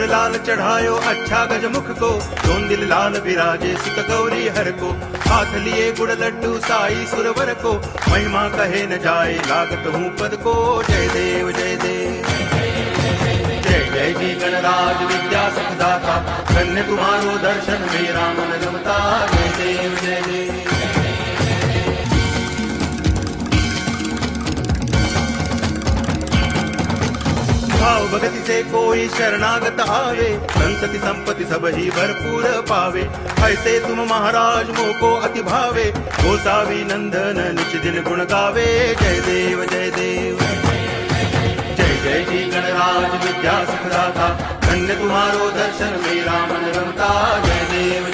सिंदूर लाल चढ़ायो अच्छा गजमुख को, दोन दिल लाल विराजे सुत गौरी हर को। हाथ लिए गुड़ लड्डू साई सुरवर को, महिमा कहे न जाए लागत हूँ पद को। जय देव जय देव जय जय जी गणराज विद्या सुखदाता, धन्य तुम्हारो दर्शन मेरा मन रमता। जय देव जय देव भाव भगति से कोई शरणागत आवे, संतति संपत्ति सब ही भरपूर पावे। ऐसे तुम महाराज मोको अति भावे, गोसावी नंदन निच दिन गुण गावे। जय देव जय देव जय जय जी गणराज विद्या सुखदाता, धन्य तुम्हारो दर्शन मेरा मन रमता। जय देव